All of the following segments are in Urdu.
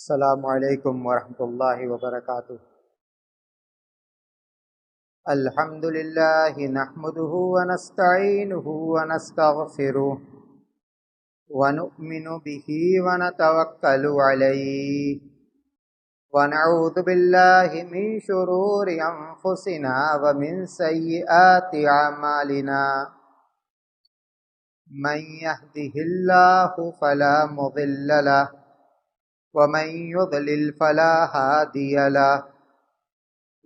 السلام علیکم ورحمۃ اللہ وبرکاتہ۔ الحمد للہ نحمده ونستعینه ونستغفره ونؤمن به ونتوکل علیہ ونعوذ باللہ من شرور انفسنا ومن سیئات اعمالنا من يهده الله فلا مضل له ومن يضلل فلا هادي له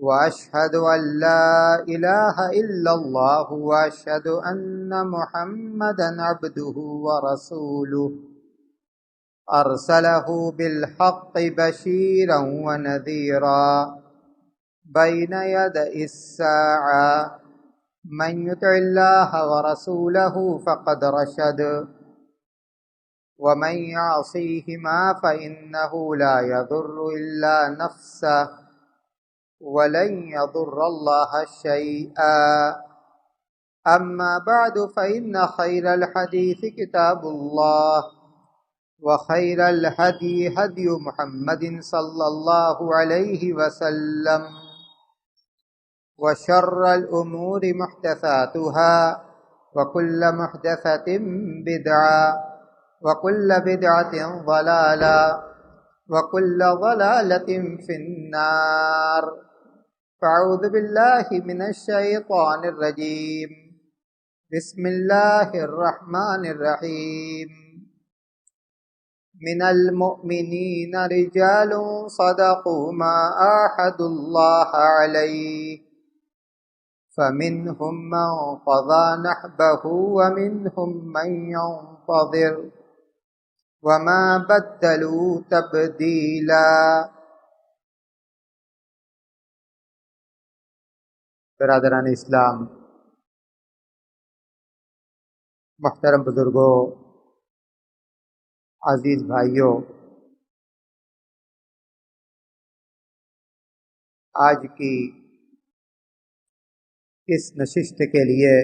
وأشهد أن لا إله إلا الله وأشهد أن محمدا عبده ورسوله أرسله بالحق بشيرا ونذيرا بين يدي الساعة من يطع الله ورسوله فقد رشد ومن يعصيهما فإنه لا يضر إلا نفسه ولن يضر الله شيئا أما بعد فإن خير الحديث كتاب الله وخير الهدي هدي محمد صلى الله عليه وسلم وشر الأمور محدثاتها وكل محدثة بدعة وكل بدعة ضلالة وكل ضلالة في النار فأعوذ بالله من الشيطان الرجيم بسم الله الرحمن الرحيم من المؤمنين رجال صدقوا ما عاهدوا الله عليه فمنهم من قضى نحبه ومنهم من ينتظر وما بدلوا تبدیلا۔ برادران اسلام، محترم بزرگوں، عزیز بھائیوں، آج کی اس نشست کے لیے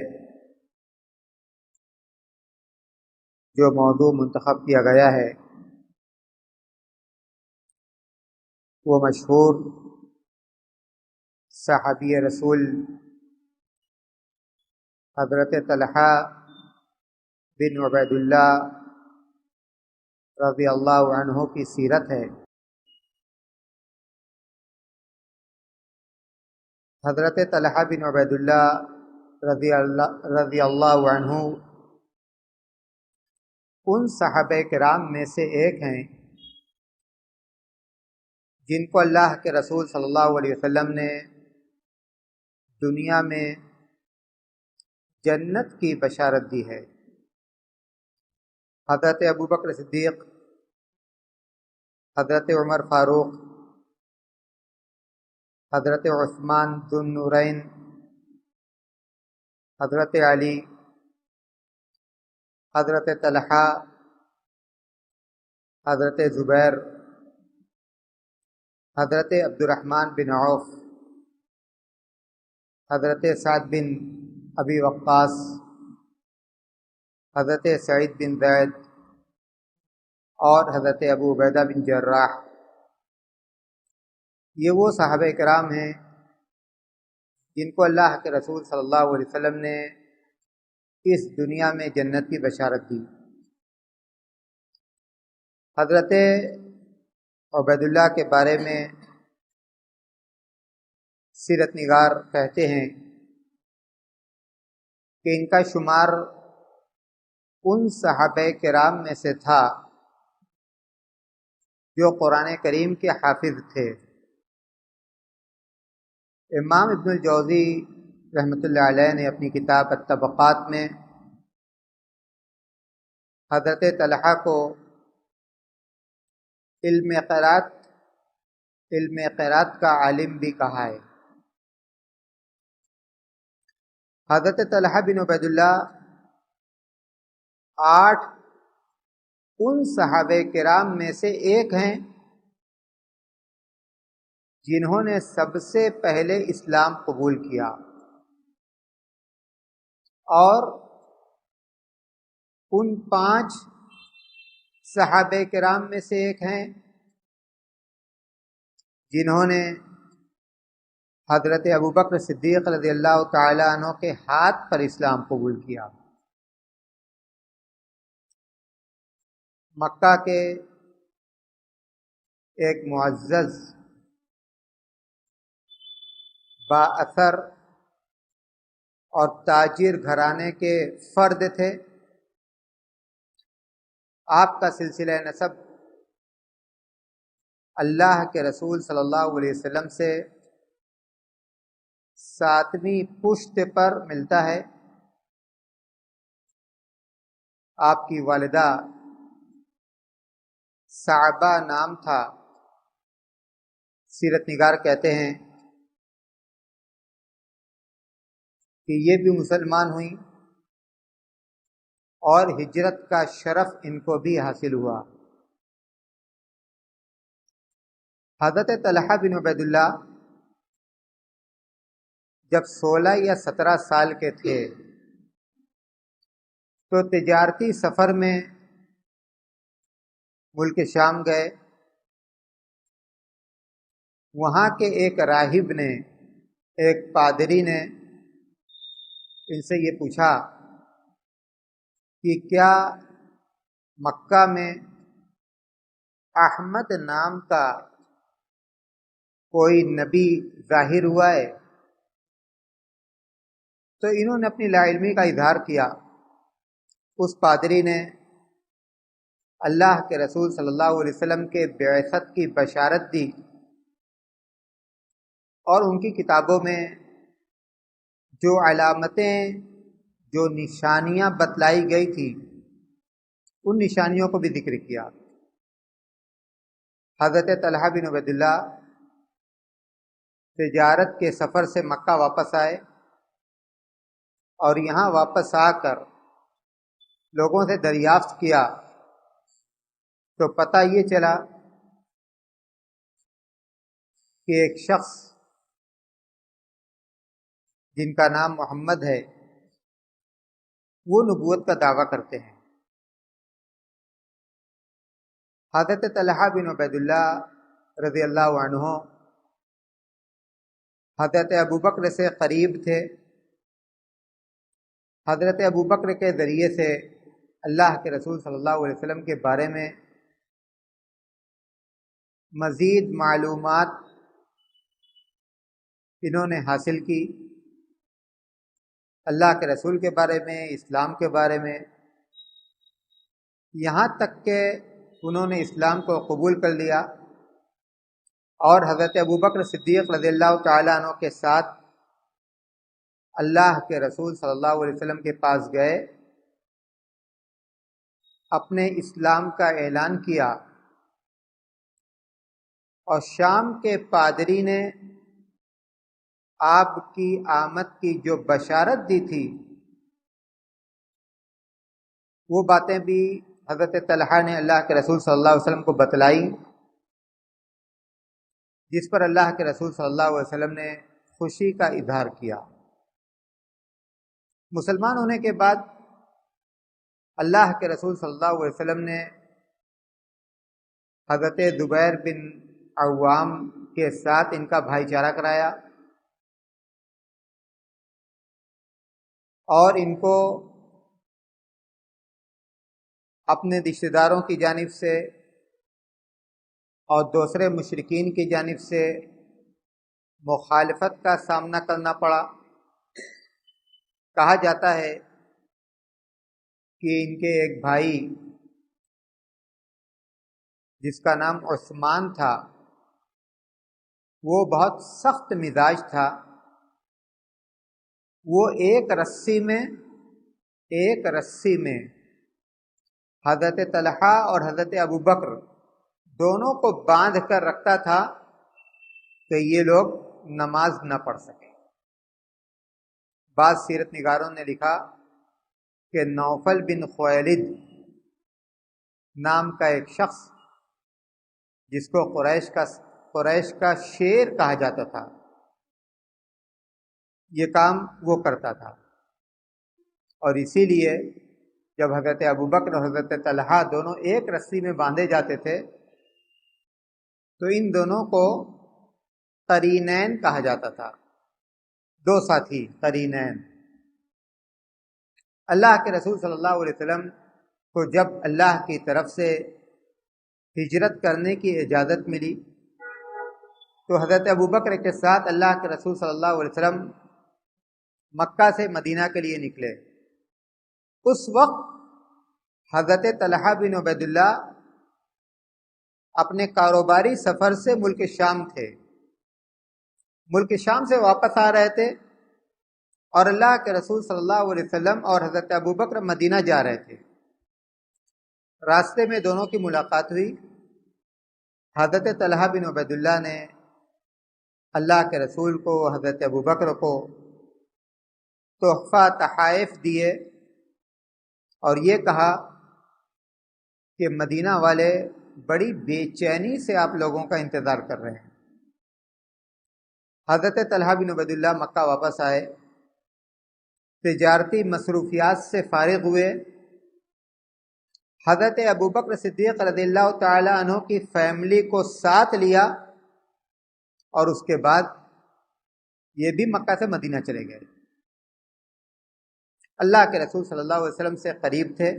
جو موضوع منتخب کیا گیا ہے وہ مشہور صحابی رسول حضرت طلحہ بن عبید اللہ رضی اللہ عنہ کی سیرت ہے۔ حضرت طلحہ بن عبید اللہ رضی اللہ عنہ ان صحابہ کرام میں سے ایک ہیں جن کو اللہ کے رسول صلی اللہ علیہ وسلم نے دنیا میں جنت کی بشارت دی ہے۔ حضرت ابوبکر صدیق، حضرت عمر فاروق، حضرت عثمان ذو النورین، حضرت علی، حضرت طلحہ، حضرت زبیر، حضرت عبد الرحمن بن عوف، حضرت سعد بن ابی وقاص، حضرت سعید بن زید اور حضرت ابو عبیدہ بن جراح، یہ وہ صحابہ کرام ہیں جن کو اللہ کے رسول صلی اللہ علیہ وسلم نے اس دنیا میں جنت کی بشارت دی۔ حضرت عبید اللہ کے بارے میں سیرت نگار کہتے ہیں کہ ان کا شمار ان صحابہ کرام میں سے تھا جو قرآن کریم کے حافظ تھے۔ امام ابن الجوزی رحمۃ اللہ علیہ نے اپنی کتاب الطبقات میں حضرت طلحہ کو علم قرات کا عالم بھی کہا ہے۔ حضرت طلحہ بن عبید اللہ 8 ان صحابہ کرام میں سے ایک ہیں جنہوں نے سب سے پہلے اسلام قبول کیا، اور ان 5 صحابہ کرام میں سے ایک ہیں جنہوں نے حضرت ابوبکر صدیق رضی اللہ تعالیٰ عنہ کے ہاتھ پر اسلام قبول کیا۔ مکہ کے ایک معزز با اثر اور تاجر گھرانے کے فرد تھے۔ آپ کا سلسلہ نسب اللہ کے رسول صلی اللہ علیہ وسلم سے 7ویں پشت پر ملتا ہے۔ آپ کی والدہ صعبہ نام تھا۔ سیرت نگار کہتے ہیں کہ یہ بھی مسلمان ہوئیں اور ہجرت کا شرف ان کو بھی حاصل ہوا۔ حضرت طلحہ بن عبید اللہ جب 16 یا 17 سال کے تھے تو تجارتی سفر میں ملک شام گئے۔ وہاں کے ایک راہب نے، ایک پادری نے ان سے یہ پوچھا کہ کیا مکہ میں احمد نام کا کوئی نبی ظاہر ہوا ہے؟ تو انہوں نے اپنی لا علمی کا اظہار کیا۔ اس پادری نے اللہ کے رسول صلی اللہ علیہ وسلم کے بعثت کی بشارت دی اور ان کی کتابوں میں جو علامتیں، جو نشانیاں بتلائی گئی تھی، ان نشانیوں کو بھی ذکر کیا۔ حضرت طلحہ بن عبید اللہ تجارت کے سفر سے مکہ واپس آئے اور یہاں واپس آ کر لوگوں سے دریافت کیا تو پتہ یہ چلا کہ ایک شخص جن کا نام محمد ہے وہ نبوت کا دعویٰ کرتے ہیں۔ حضرت طلحہ بن عبید اللہ رضی اللہ عنہ حضرت ابوبکر سے قریب تھے۔ حضرت ابوبکر کے ذریعے سے اللہ کے رسول صلی اللہ علیہ وسلم کے بارے میں مزید معلومات انہوں نے حاصل کی، اللہ کے رسول کے بارے میں، اسلام کے بارے میں، یہاں تک کہ انہوں نے اسلام کو قبول کر لیا اور حضرت ابوبکر صدیق رضی اللہ تعالیٰ عنہ کے ساتھ اللہ کے رسول صلی اللہ علیہ وسلم کے پاس گئے، اپنے اسلام کا اعلان کیا اور شام کے پادری نے آپ کی آمد کی جو بشارت دی تھی وہ باتیں بھی حضرت طلحہ نے اللہ کے رسول صلی اللہ علیہ وسلم کو بتلائی، جس پر اللہ کے رسول صلی اللہ علیہ وسلم نے خوشی کا اظہار کیا۔ مسلمان ہونے کے بعد اللہ کے رسول صلی اللہ علیہ وسلم نے حضرت زبیر بن عوام کے ساتھ ان کا بھائی چارہ کرایا اور ان کو اپنے رشتہ داروں کی جانب سے اور دوسرے مشرکین کی جانب سے مخالفت کا سامنا کرنا پڑا۔ کہا جاتا ہے کہ ان کے ایک بھائی جس کا نام عثمان تھا وہ بہت سخت مزاج تھا۔ وہ ایک رسی میں حضرت طلحہ اور حضرت ابوبکر دونوں کو باندھ کر رکھتا تھا کہ یہ لوگ نماز نہ پڑھ سکیں۔ بعض سیرت نگاروں نے لکھا کہ نوفل بن خویلد نام کا ایک شخص جس کو قریش کا شیر کہا جاتا تھا، یہ کام وہ کرتا تھا، اور اسی لیے جب حضرت ابوبکر اور حضرت طلحہ دونوں ایک رسی میں باندھے جاتے تھے تو ان دونوں کو قرینین کہا جاتا تھا، دو ساتھی قرینین۔ اللہ کے رسول صلی اللہ علیہ وسلم کو جب اللہ کی طرف سے ہجرت کرنے کی اجازت ملی تو حضرت ابوبکر کے ساتھ اللہ کے رسول صلی اللہ علیہ وسلم مکہ سے مدینہ کے لیے نکلے۔ اس وقت حضرت طلحہ بن عبید اللہ اپنے کاروباری سفر سے ملک شام تھے، ملک شام سے واپس آ رہے تھے، اور اللہ کے رسول صلی اللہ علیہ وسلم اور حضرت ابوبکر مدینہ جا رہے تھے۔ راستے میں دونوں کی ملاقات ہوئی۔ حضرت طلحہ بن عبید اللہ نے اللہ کے رسول کو، حضرت ابوبکر کو تحفہ تحائف دیے اور یہ کہا کہ مدینہ والے بڑی بے چینی سے آپ لوگوں کا انتظار کر رہے ہیں۔ حضرت طلحہ بن عبید اللہ مکہ واپس آئے، تجارتی مصروفیات سے فارغ ہوئے۔ حضرت ابوبکر صدیق رضی اللہ تعالی عنہ کی فیملی کو ساتھ لیا اور اس کے بعد یہ بھی مکہ سے مدینہ چلے گئے۔ اللہ کے رسول صلی اللہ علیہ وسلم سے قریب تھے۔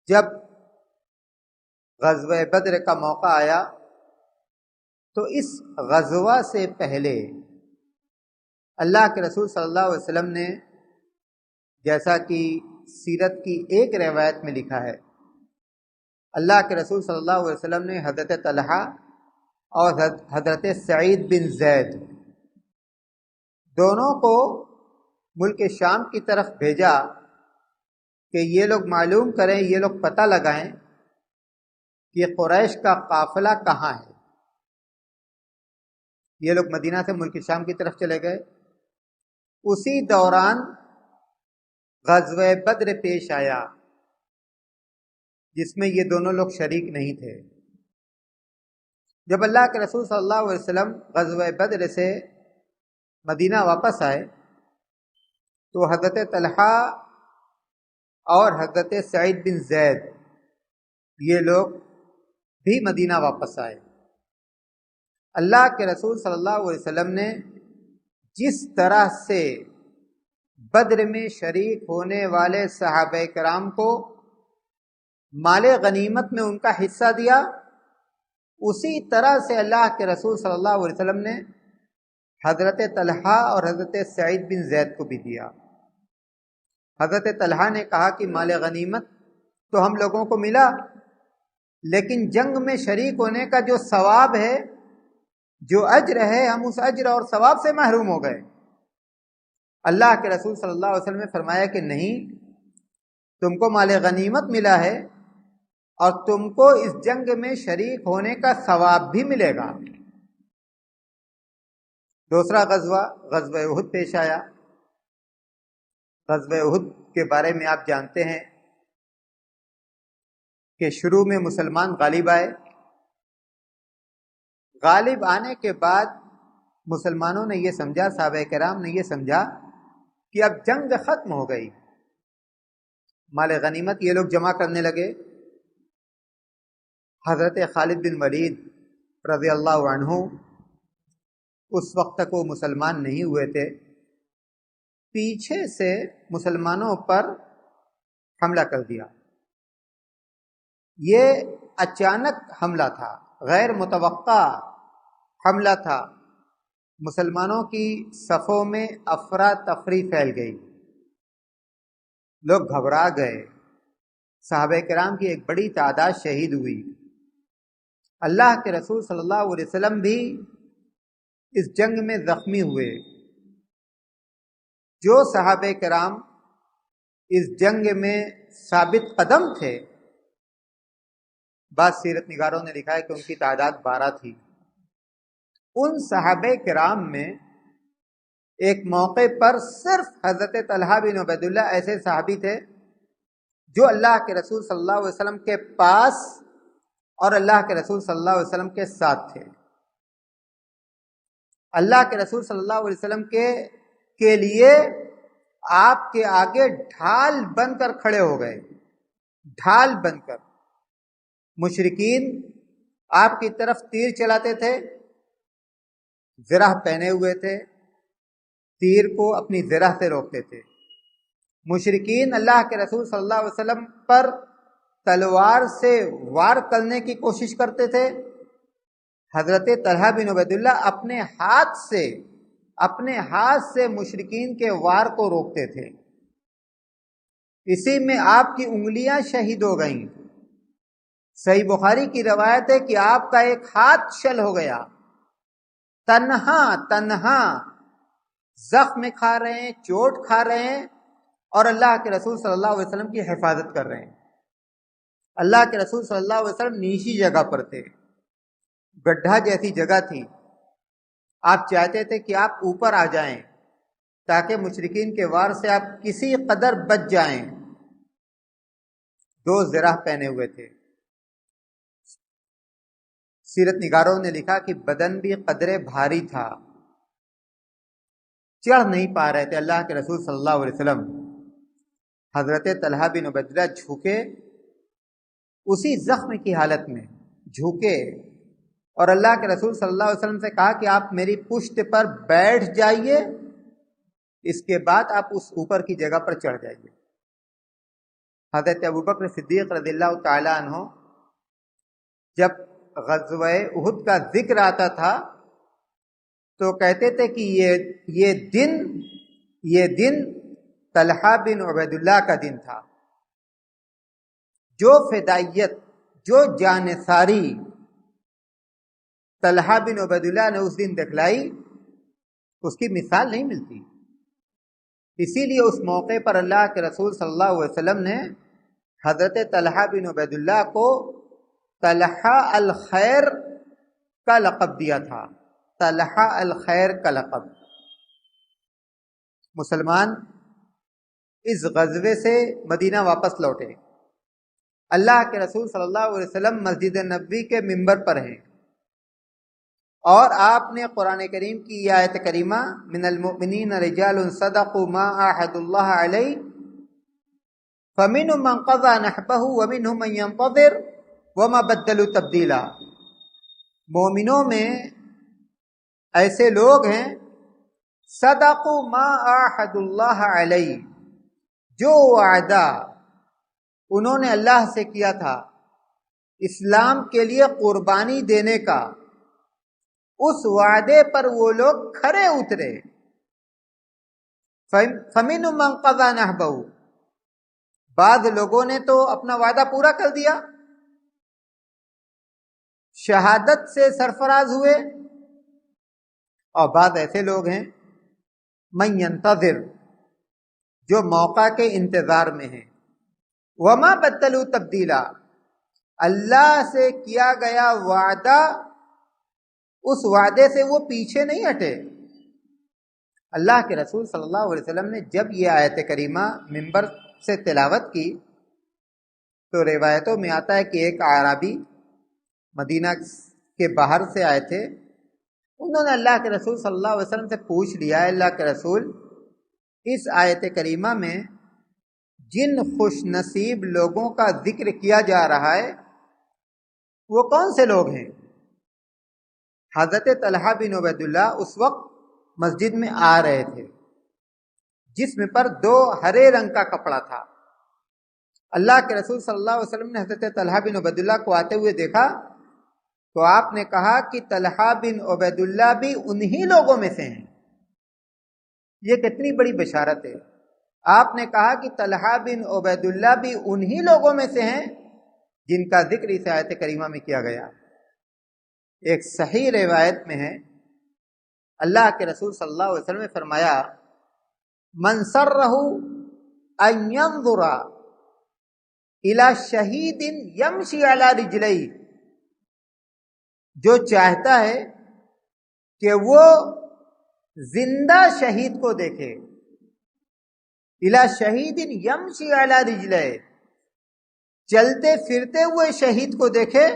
جب غزوہ بدر کا موقع آیا تو اس غزوہ سے پہلے اللہ کے رسول صلی اللہ علیہ وسلم نے، جیسا کہ سیرت کی ایک روایت میں لکھا ہے، اللہ کے رسول صلی اللہ علیہ وسلم نے حضرت طلحہ اور حضرت سعید بن زید دونوں کو ملک شام کی طرف بھیجا کہ یہ لوگ معلوم کریں، یہ لوگ پتہ لگائیں کہ قریش کا قافلہ کہاں ہے۔ یہ لوگ مدینہ سے ملک شام کی طرف چلے گئے۔ اسی دوران غزوہ بدر پیش آیا جس میں یہ دونوں لوگ شریک نہیں تھے۔ جب اللہ کے رسول صلی اللہ علیہ وسلم غزوہ بدر سے مدینہ واپس آئے تو حضرت طلحہ اور حضرت سعید بن زید یہ لوگ بھی مدینہ واپس آئے۔ اللہ کے رسول صلی اللہ علیہ وسلم نے جس طرح سے بدر میں شریک ہونے والے صحابہ کرام کو مال غنیمت میں ان کا حصہ دیا، اسی طرح سے اللہ کے رسول صلی اللہ علیہ وسلم نے حضرت طلحہ اور حضرت سعید بن زید کو بھی دیا۔ حضرت طلحہ نے کہا کہ مال غنیمت تو ہم لوگوں کو ملا، لیکن جنگ میں شریک ہونے کا جو ثواب ہے، جو اجر ہے، ہم اس اجر اور ثواب سے محروم ہو گئے۔ اللہ کے رسول صلی اللہ علیہ وسلم نے فرمایا کہ نہیں، تم کو مال غنیمت ملا ہے اور تم کو اس جنگ میں شریک ہونے کا ثواب بھی ملے گا۔ دوسرا غزوہ احد پیش آیا۔ غزوہ احد کے بارے میں آپ جانتے ہیں کہ شروع میں مسلمان غالب آئے۔ غالب آنے کے بعد مسلمانوں نے یہ سمجھا، صحابہ کرام نے یہ سمجھا کہ اب جنگ ختم ہو گئی، مال غنیمت یہ لوگ جمع کرنے لگے۔ حضرت خالد بن ولید رضی اللہ عنہ اس وقت تک وہ مسلمان نہیں ہوئے تھے، پیچھے سے مسلمانوں پر حملہ کر دیا۔ یہ اچانک حملہ تھا، غیر متوقع حملہ تھا۔ مسلمانوں کی صفوں میں افراتفری پھیل گئی، لوگ گھبرا گئے، صحابہ کرام کی ایک بڑی تعداد شہید ہوئی۔ اللہ کے رسول صلی اللہ علیہ وسلم بھی اس جنگ میں زخمی ہوئے۔ جو صحابہ کرام اس جنگ میں ثابت قدم تھے، بعض سیرت نگاروں نے لکھا ہے کہ ان کی تعداد 12 تھی۔ ان صحابہ کرام میں ایک موقع پر صرف حضرت طلحہ بن عبید اللہ ایسے صحابی تھے جو اللہ کے رسول صلی اللہ علیہ وسلم کے پاس اور اللہ کے رسول صلی اللہ علیہ وسلم کے ساتھ تھے۔ اللہ کے رسول صلی اللہ علیہ وسلم کے لیے آپ کے آگے ڈھال بن کر کھڑے ہو گئے، ڈھال بن کر۔ مشرکین آپ کی طرف تیر چلاتے تھے، زرہ پہنے ہوئے تھے، تیر کو اپنی زرہ سے روکتے تھے۔ مشرکین اللہ کے رسول صلی اللہ علیہ وسلم پر تلوار سے وار کرنے کی کوشش کرتے تھے، حضرت طلحہ بن عبید اللہ اپنے ہاتھ سے مشرکین کے وار کو روکتے تھے۔ اسی میں آپ کی انگلیاں شہید ہو گئیں۔ صحیح بخاری کی روایت ہے کہ آپ کا ایک ہاتھ شل ہو گیا، تنہا زخم کھا رہے ہیں، چوٹ کھا رہے ہیں، اور اللہ کے رسول صلی اللہ علیہ وسلم کی حفاظت کر رہے ہیں۔ اللہ کے رسول صلی اللہ علیہ وسلم نیچی جگہ پر تھے، گڈھا جیسی جگہ تھی، آپ چاہتے تھے کہ آپ اوپر آ جائیں تاکہ مشرکین کے وار سے آپ کسی قدر بچ جائیں۔ 2 زرہ پہنے ہوئے تھے۔ سیرت نگاروں نے لکھا کہ بدن بھی قدرے بھاری تھا، چڑھ نہیں پا رہے تھے اللہ کے رسول صلی اللہ علیہ وسلم۔ حضرت طلحہ بن عبید اللہ جھکے، اسی زخم کی حالت میں جھکے، اور اللہ کے رسول صلی اللہ علیہ وسلم سے کہا کہ آپ میری پشت پر بیٹھ جائیے، اس کے بعد آپ اس اوپر کی جگہ پر چڑھ جائیے۔ حضرت ابوبکر صدیق رضی اللہ تعالی عنہ جب غزوہ احد کا ذکر آتا تھا تو کہتے تھے کہ یہ دن طلحہ بن عبید اللہ کا دن تھا۔ جو فدائیت، جو جانثاری طلحہ بن عبید اللہ نے اس دن دکھلائی، اس کی مثال نہیں ملتی۔ اسی لیے اس موقع پر اللہ کے رسول صلی اللہ علیہ وسلم نے حضرت طلحہ بن عبید اللہ کو طلحہ الخیر کا لقب دیا تھا، طلحہ الخیر کا لقب۔ مسلمان اس غزوے سے مدینہ واپس لوٹے، اللہ کے رسول صلی اللہ علیہ وسلم مسجد نبوی کے ممبر پر ہیں، اور آپ نے قرآن کریم کی یہ آیت کریمہ من المؤمنین رجال صدقوا ما عاهدوا اللہ علیہ فمنهم من قضى نحبه ومنهم من ينتظر وما بدلوا تبدیلا۔ مومنوں میں ایسے لوگ ہیں صدقوا ما عاهدوا اللہ علیہ، جو وعدہ انہوں نے اللہ سے کیا تھا اسلام کے لیے قربانی دینے کا، اس وعدے پر وہ لوگ کھرے اترے۔ فَمِنْهُمْ مَنْ قَضَى نَحْبَهُ، بعض لوگوں نے تو اپنا وعدہ پورا کر دیا، شہادت سے سرفراز ہوئے، اور بعض ایسے لوگ ہیں مَنْ يَنْتَظِرُ، جو موقع کے انتظار میں ہیں۔ وَمَا بَدَّلُوا تَبْدِيلًا، اللہ سے کیا گیا وعدہ، اس وعدے سے وہ پیچھے نہیں ہٹے۔ اللہ کے رسول صلی اللہ علیہ وسلم نے جب یہ آیت کریمہ منبر سے تلاوت کی تو روایتوں میں آتا ہے کہ ایک اعرابی مدینہ کے باہر سے آئے تھے، انہوں نے اللہ کے رسول صلی اللہ علیہ وسلم سے پوچھ لیا، اللہ کے رسول، اس آیت کریمہ میں جن خوش نصیب لوگوں کا ذکر کیا جا رہا ہے وہ کون سے لوگ ہیں؟ حضرت طلحہ بن عبید اللہ اس وقت مسجد میں آ رہے تھے، جسم پر 2 ہرے رنگ کا کپڑا تھا۔ اللہ کے رسول صلی اللہ علیہ وسلم نے حضرت طلحہ بن عبید اللہ کو آتے ہوئے دیکھا تو آپ نے کہا کہ طلحہ بن عبید اللہ بھی انہی لوگوں میں سے ہیں۔ یہ کتنی بڑی بشارت ہے۔ آپ نے کہا کہ طلحہ بن عبید اللہ بھی انہی لوگوں میں سے ہیں جن کا ذکر اس آیت کریمہ میں کیا گیا۔ ایک صحیح روایت میں ہے، اللہ کے رسول صلی اللہ علیہ وسلم نے فرمایا، من سرہ ان ينظر الى شہید یمشی علی رجلیہ، جو چاہتا ہے کہ وہ زندہ شہید کو دیکھے، الى شہید یمشی علی رجلیہ، چلتے پھرتے ہوئے شہید کو دیکھے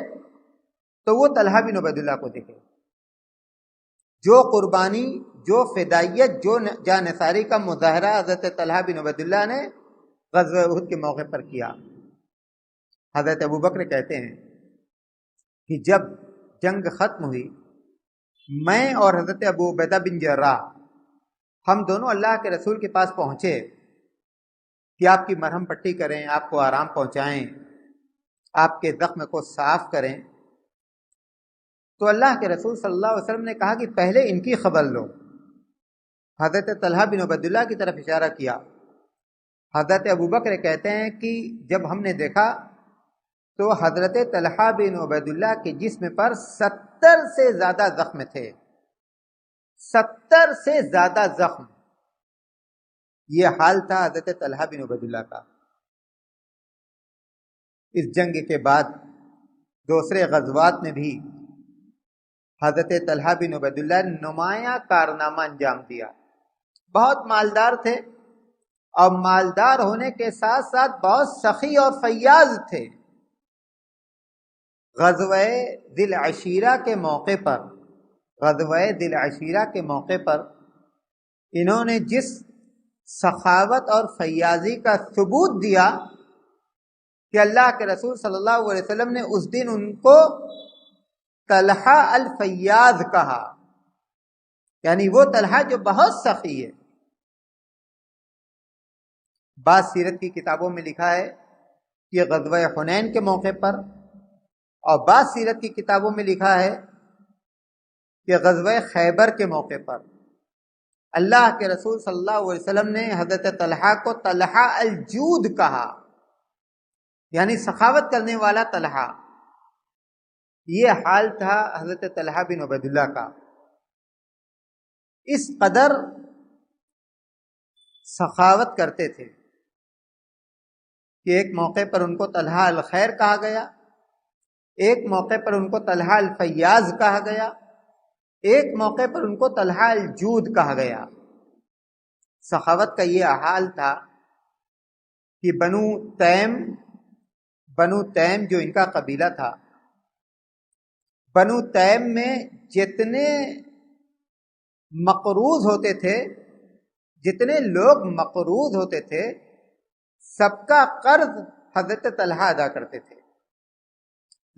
تو وہ طلحہ بن عبید اللہ کو دیکھے۔ جو قربانی، جو فدائیت، جو جانثاری کا مظاہرہ حضرت طلحہ بن عبید اللہ نے غزوہ احد کے موقع پر کیا۔ حضرت ابوبکر کہتے ہیں کہ جب جنگ ختم ہوئی، میں اور حضرت ابو عبیدہ بن جراح ہم دونوں اللہ کے رسول کے پاس پہنچے کہ آپ کی مرہم پٹی کریں، آپ کو آرام پہنچائیں، آپ کے زخم کو صاف کریں۔ تو اللہ کے رسول صلی اللہ علیہ وسلم نے کہا کہ پہلے ان کی خبر لو۔ حضرت طلحہ بن عبید اللہ کی طرف اشارہ کیا۔ حضرت ابوبکر کہتے ہیں کہ جب ہم نے دیکھا تو حضرت طلحہ بن عبید اللہ کے جسم پر 70 سے زیادہ زخم تھے، 70 سے زیادہ زخم۔ یہ حال تھا حضرت طلحہ بن عبید اللہ کا۔ اس جنگ کے بعد دوسرے غزوات میں بھی حضرت طلحہ بن عبید اللہ نے نمایاں کارنامہ انجام دیا۔ بہت مالدار تھے، اور مالدار ہونے کے ساتھ ساتھ بہت سخی اور فیاض تھے۔ غزوہ ذی العشیرہ کے موقع پر انہوں نے جس سخاوت اور فیاضی کا ثبوت دیا کہ اللہ کے رسول صلی اللہ علیہ وسلم نے اس دن ان کو طلحہ الفیاض کہا، یعنی وہ طلحہ جو بہت سخی ہے۔ بعض سیرت کی کتابوں میں لکھا ہے کہ غزوہ حنین کے موقع پر، اور بعض سیرت کی کتابوں میں لکھا ہے کہ غزوہ خیبر کے موقع پر اللہ کے رسول صلی اللہ علیہ وسلم نے حضرت طلحہ کو طلحہ الجود کہا، یعنی سخاوت کرنے والا طلحہ۔ یہ حال تھا حضرت طلحہ بن عبید اللہ کا۔ اس قدر سخاوت کرتے تھے کہ ایک موقع پر ان کو طلحہ الخیر کہا گیا، ایک موقع پر ان کو طلحہ الفیاض کہا گیا، ایک موقع پر ان کو طلحہ الجود کہا گیا۔ سخاوت کا یہ حال تھا کہ بنو تیم جو ان کا قبیلہ تھا، بنو تیم میں جتنے مقروض ہوتے تھے، جتنے لوگ مقروض ہوتے تھے، سب کا قرض حضرت طلحہ ادا کرتے تھے۔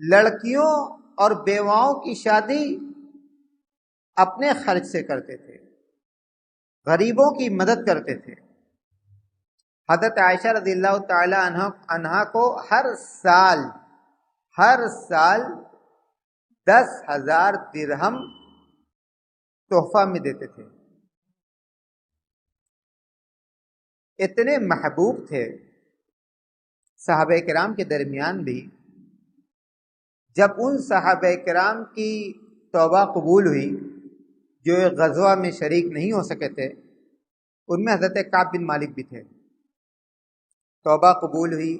لڑکیوں اور بیواؤں کی شادی اپنے خرچ سے کرتے تھے، غریبوں کی مدد کرتے تھے۔ حضرت عائشہ رضی اللہ تعالی عنہا کو ہر سال 10,000 درہم تحفہ میں دیتے تھے۔ اتنے محبوب تھے صحابہ کرام کے درمیان بھی۔ جب ان صحابہ کرام کی توبہ قبول ہوئی جو ایک غزوہ میں شریک نہیں ہو سکے تھے، ان میں حضرت کعب بن مالک بھی تھے۔ توبہ قبول ہوئی،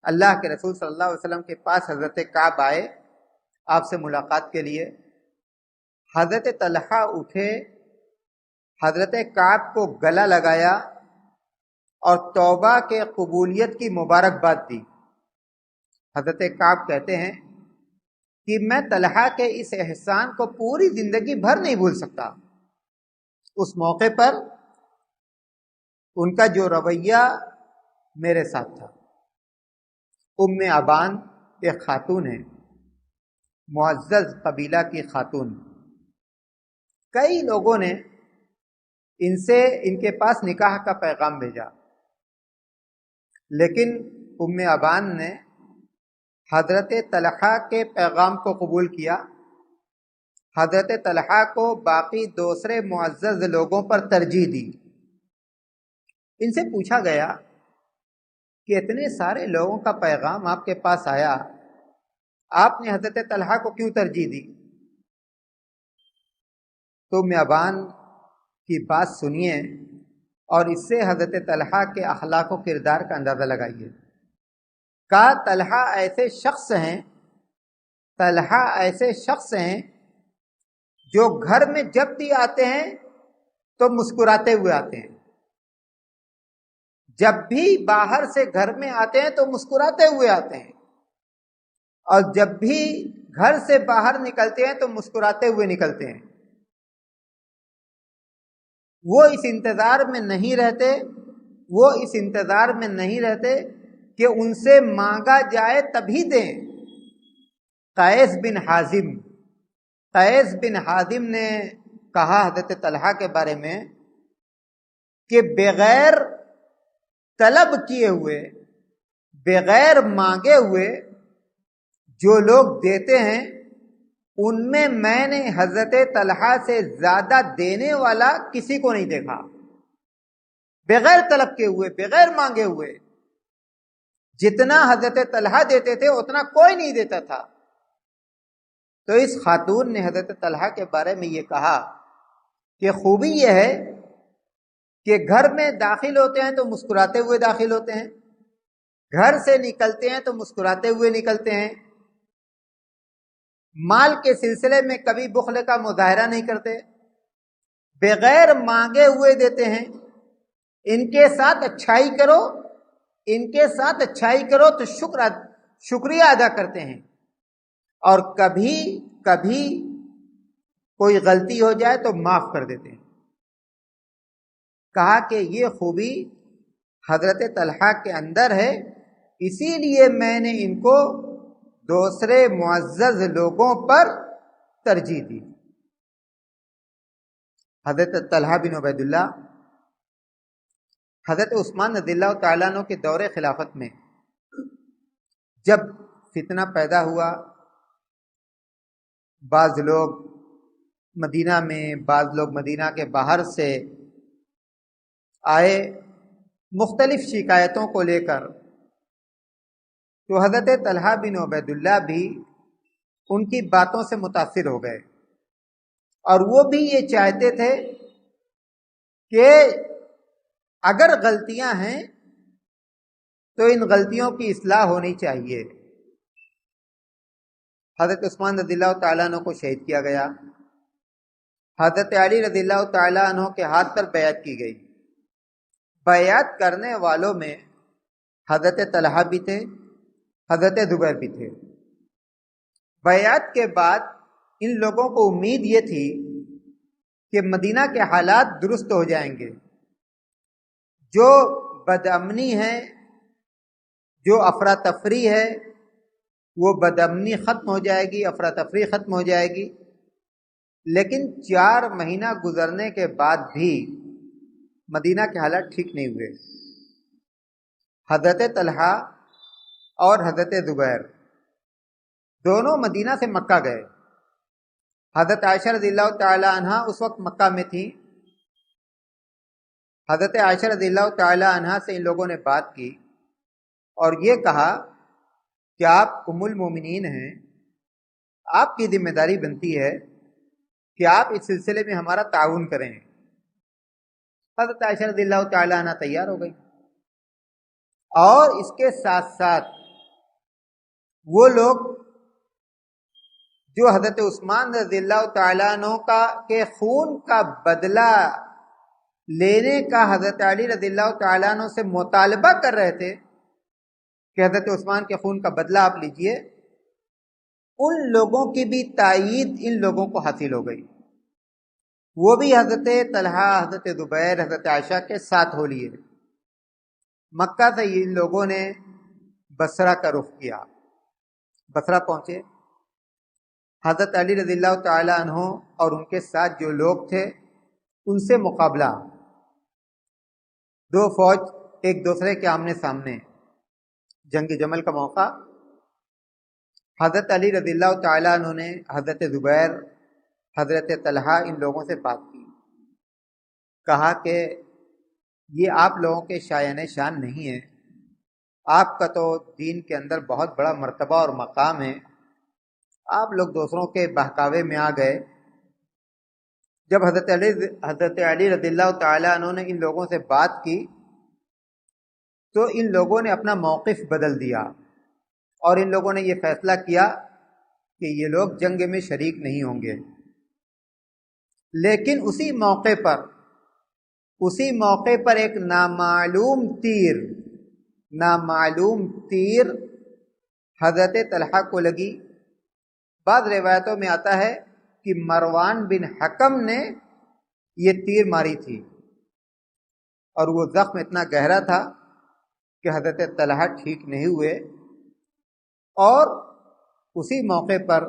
اللہ کے رسول صلی اللہ علیہ وسلم کے پاس حضرت کعب آئے آپ سے ملاقات کے لیے۔ حضرت طلحہ اٹھے، حضرت کعب کو گلا لگایا اور توبہ کے قبولیت کی مبارکباد دی۔ حضرت کعب کہتے ہیں کہ میں طلحہ کے اس احسان کو پوری زندگی بھر نہیں بھول سکتا۔ اس موقع پر ان کا جو رویہ میرے ساتھ تھا۔ ام ابان ایک خاتون ہے، معزز قبیلہ کی خاتون۔ کئی لوگوں نے ان کے پاس نکاح کا پیغام بھیجا، لیکن ام ابان نے حضرت طلحہ کے پیغام کو قبول کیا۔ حضرت طلحہ کو باقی دوسرے معزز لوگوں پر ترجیح دی۔ ان سے پوچھا گیا کہ اتنے سارے لوگوں کا پیغام آپ کے پاس آیا، آپ نے حضرت طلحہ کو کیوں ترجیح دی؟ تو ام ابان کی بات سنیے اور اس سے حضرت طلحہ کے اخلاق و کردار کا اندازہ لگائیے۔ کہا طلحہ ایسے شخص ہیں جو گھر میں جب بھی آتے ہیں تو مسکراتے ہوئے آتے ہیں، جب بھی باہر سے گھر میں آتے ہیں تو مسکراتے ہوئے آتے ہیں، اور جب بھی گھر سے باہر نکلتے ہیں تو مسکراتے ہوئے نکلتے ہیں۔ وہ اس انتظار میں نہیں رہتے کہ ان سے مانگا جائے تبھی دیں، قیس بن حازم نے کہا حضرت طلحہ کے بارے میں کہ بغیر طلب کیے ہوئے، بغیر مانگے ہوئے جو لوگ دیتے ہیں ان میں نے حضرت طلحہ سے زیادہ دینے والا کسی کو نہیں دیکھا۔ بغیر طلب کے ہوئے، بغیر مانگے ہوئے جتنا حضرت طلحہ دیتے تھے اتنا کوئی نہیں دیتا تھا۔ تو اس خاتون نے حضرت طلحہ کے بارے میں یہ کہا کہ خوبی یہ ہے کہ گھر میں داخل ہوتے ہیں تو مسکراتے ہوئے داخل ہوتے ہیں، گھر سے نکلتے ہیں تو مسکراتے ہوئے نکلتے ہیں، مال کے سلسلے میں کبھی بخل کا مظاہرہ نہیں کرتے، بغیر مانگے ہوئے دیتے ہیں۔ ان کے ساتھ اچھائی کرو، ان کے ساتھ اچھائی کرو تو شکریہ ادا کرتے ہیں، اور کبھی کبھی کوئی غلطی ہو جائے تو معاف کر دیتے ہیں۔ کہا کہ یہ خوبی حضرت طلحہ کے اندر ہے، اسی لیے میں نے ان کو دوسرے معزز لوگوں پر ترجیح دی۔ حضرت طلحہ بن عبید اللہ حضرت عثمان رضی اللہ تعالیٰ عنہ کے دور خلافت میں جب فتنہ پیدا ہوا، بعض لوگ مدینہ میں، بعض لوگ مدینہ کے باہر سے آئے مختلف شکایتوں کو لے کر، تو حضرت طلحہ بن عبید اللہ بھی ان کی باتوں سے متاثر ہو گئے، اور وہ بھی یہ چاہتے تھے کہ اگر غلطیاں ہیں تو ان غلطیوں کی اصلاح ہونی چاہیے۔ حضرت عثمان رضی اللہ تعالیٰ عنہ کو شہید کیا گیا، حضرت علی رضی اللہ تعالیٰ عنہ کے ہاتھ پر بیعت کی گئی۔ بیعت کرنے والوں میں حضرت طلحہ بھی تھے، حضرت زبیر بھی تھے۔ بیعت کے بعد ان لوگوں کو امید یہ تھی کہ مدینہ کے حالات درست ہو جائیں گے، جو بدامنی ہے، جو افراتفری ہے، وہ بدامنی ختم ہو جائے گی، افراتفری ختم ہو جائے گی۔ لیکن 4 مہینہ گزرنے کے بعد بھی مدینہ کے حالات ٹھیک نہیں ہوئے۔ حضرت طلحہ اور حضرت زبیر دونوں مدینہ سے مکہ گئے۔ حضرت عائشہ رضی اللہ تعالی عنہا اس وقت مکہ میں تھی۔ حضرت عائشہ رضی اللہ تعالی عنہا سے ان لوگوں نے بات کی اور یہ کہا کہ آپ ام المومنین ہیں، آپ کی ذمہ داری بنتی ہے کہ آپ اس سلسلے میں ہمارا تعاون کریں۔ حضرت عائشہ رضی اللہ تعالی عنہ تیار ہو گئی، اور اس کے ساتھ ساتھ وہ لوگ جو حضرت عثمان رضی اللہ تعالیٰ عنہ کے خون کا بدلہ لینے کا حضرت علی رضی اللہ تعالیٰ عنہ سے مطالبہ کر رہے تھے کہ حضرت عثمان کے خون کا بدلہ آپ لیجئے، ان لوگوں کی بھی تائید ان لوگوں کو حاصل ہو گئی۔ وہ بھی حضرت طلحہ، حضرت زبیر، حضرت عائشہ کے ساتھ ہو لیے۔ مکہ سے ان لوگوں نے بصرہ کا رخ کیا، بصرہ پہنچے، حضرت علی رضی اللہ تعالی عنہ اور ان کے ساتھ جو لوگ تھے ان سے مقابلہ، 2 فوج ایک دوسرے کے آمنے سامنے، جنگ جمل کا موقع۔ حضرت علی رضی اللہ تعالی عنہ نے حضرت زبیر، حضرت طلحہ ان لوگوں سے بات کی، کہا کہ یہ آپ لوگوں کے شایان شان نہیں ہے، آپ کا تو دین کے اندر بہت بڑا مرتبہ اور مقام ہے، آپ لوگ دوسروں کے بہکاوے میں آ گئے۔ جب حضرت علی رضی اللہ تعالی عنہ نے ان لوگوں سے بات کی تو ان لوگوں نے اپنا موقف بدل دیا، اور ان لوگوں نے یہ فیصلہ کیا کہ یہ لوگ جنگ میں شریک نہیں ہوں گے۔ لیکن اسی موقع پر ایک نامعلوم تیر حضرت طلحہ کو لگی۔ بعض روایتوں میں آتا ہے کہ مروان بن حکم نے یہ تیر ماری تھی، اور وہ زخم اتنا گہرا تھا کہ حضرت طلحہ ٹھیک نہیں ہوئے، اور اسی موقع پر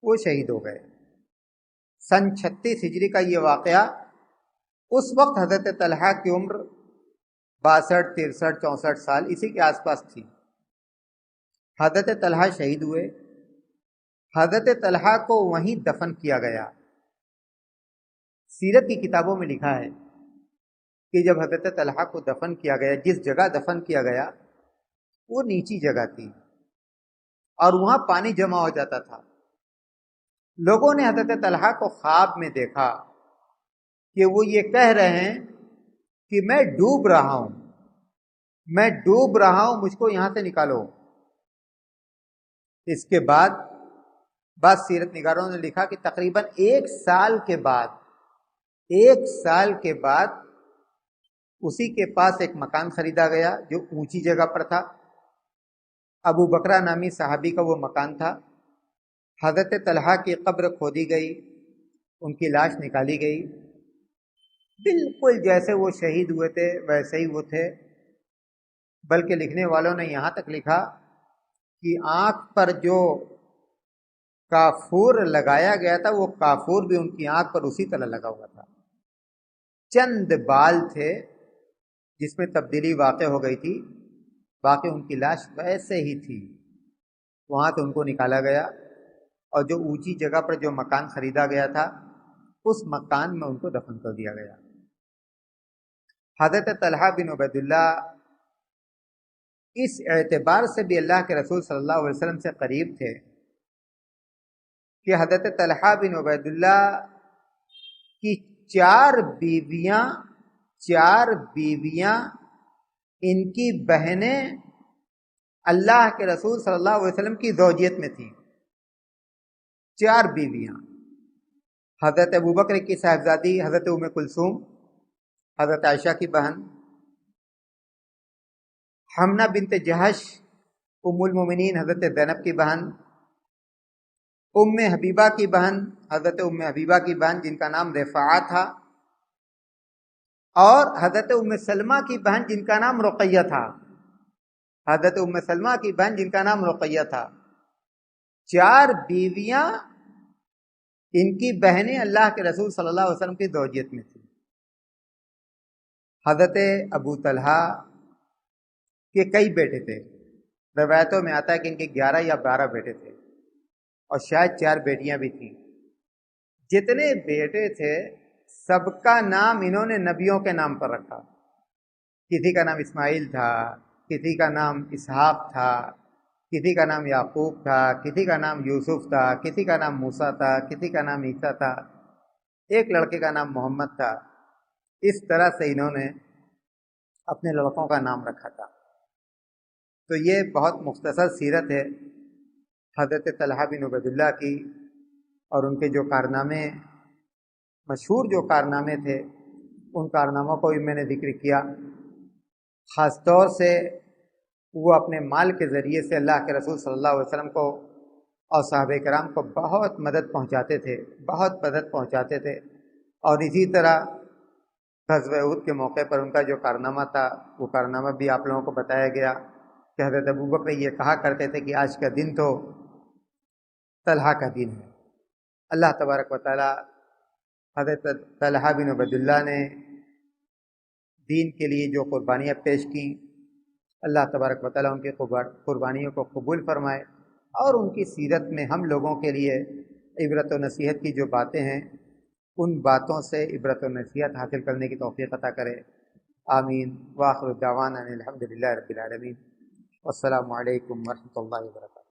وہ شہید ہو گئے۔ سن 36 ہجری کا یہ واقعہ، اس وقت حضرت طلحہ کی عمر 62 63 64 سال اسی کے آس پاس تھی۔ حضرت طلحہ شہید ہوئے۔ حضرت طلحہ کو وہیں دفن کیا گیا۔ سیرت کی کتابوں میں لکھا ہے کہ جب حضرت طلحہ کو دفن کیا گیا، جس جگہ دفن کیا گیا وہ نیچی جگہ تھی اور وہاں پانی جمع ہو جاتا تھا۔ لوگوں نے حضرت طلحہ کو خواب میں دیکھا کہ وہ یہ کہہ رہے ہیں کہ میں ڈوب رہا ہوں، میں ڈوب رہا ہوں، مجھ کو یہاں سے نکالو۔ اس کے بعد بعض سیرت نگاروں نے لکھا کہ تقریباً 1 سال کے بعد اسی کے پاس ایک مکان خریدا گیا جو اونچی جگہ پر تھا۔ ابو بکرہ نامی صحابی کا وہ مکان تھا۔ حضرت طلحہ کی قبر کھودی گئی، ان کی لاش نکالی گئی، بالکل جیسے وہ شہید ہوئے تھے ویسے ہی وہ تھے، بلکہ لکھنے والوں نے یہاں تک لکھا کہ آنکھ پر جو کافور لگایا گیا تھا وہ کافور بھی ان کی آنکھ پر اسی طرح لگا ہوا تھا۔ چند بال تھے جس میں تبدیلی واقع ہو گئی تھی، باقی ان کی لاش ویسے ہی تھی۔ وہاں سے ان کو نکالا گیا اور جو اونچی جگہ پر جو مکان خریدا گیا تھا اس مکان میں ان کو دفن کر دیا گیا۔ حضرت طلحہ بن عبید اللہ اس اعتبار سے بھی اللہ کے رسول صلی اللہ علیہ وسلم سے قریب تھے کہ حضرت طلحہ بن عبید اللہ کی 4 بیویاں ان کی بہنیں اللہ کے رسول صلی اللہ علیہ وسلم کی زوجیت میں تھیں۔ 4 بیویاں، حضرت ابوبکر کی صاحبزادی حضرت ام کلثوم، حضرت عائشہ کی بہن حمنہ بنت جہش، ام المومنین حضرت زینب کی بہن، ام حبیبہ کی بہن حضرت ام حبیبہ کی بہن جن کا نام رفاعہ تھا، اور حضرت ام سلمہ کی بہن جن کا نام رقیہ تھا۔ حضرت ام سلمہ کی بہن جن کا نام رقیہ تھا۔ 4 بیویاں ان کی بہنیں اللہ کے رسول صلی اللہ علیہ وسلم کی زوجیت میں تھیں۔ حضرت ابو طلحہ کے کئی بیٹے تھے، روایتوں میں آتا ہے کہ ان کے 11 یا 12 بیٹے تھے اور شاید 4 بیٹیاں بھی تھیں۔ جتنے بیٹے تھے سب کا نام انہوں نے نبیوں کے نام پر رکھا۔ کسی کا نام اسماعیل تھا، کسی کا نام اسحاق تھا، کسی کا نام یعقوب تھا، کسی کا نام یوسف تھا، کسی کا نام موسیٰ تھا، کسی کا نام عیسیٰ تھا، ایک لڑکے کا نام محمد تھا۔ اس طرح سے انہوں نے اپنے لڑکوں کا نام رکھا تھا۔ تو یہ بہت مختصر سیرت ہے حضرت طلحہ بن عبید اللہ کی، اور ان کے جو کارنامے، مشہور جو کارنامے تھے، ان کارناموں کو بھی میں نے ذکر کیا۔ خاص طور سے وہ اپنے مال کے ذریعے سے اللہ کے رسول صلی اللہ علیہ وسلم کو اور صحابہ کرام کو بہت مدد پہنچاتے تھے، اور اسی طرح غزوہ احد کے موقع پر ان کا جو کارنامہ تھا وہ کارنامہ بھی آپ لوگوں کو بتایا گیا کہ حضرت ابوبکر یہ کہا کرتے تھے کہ آج کا دن تو طلحہ کا دن ہے۔ اللہ تبارک و تعالی حضرت طلحہ بن عبید اللہ نے دین کے لیے جو قربانیاں پیش کیں، اللہ تبارک و تعالی ان کی قربانیوں کو قبول فرمائے، اور ان کی سیرت میں ہم لوگوں کے لیے عبرت و نصیحت کی جو باتیں ہیں ان باتوں سے عبرت و نصیحت حاصل کرنے کی توفیق عطا کرے۔ آمین۔ وآخر دعوانا الحمد للہ رب العالمین۔ والسلام علیکم ورحمۃ اللہ وبرکاتہ۔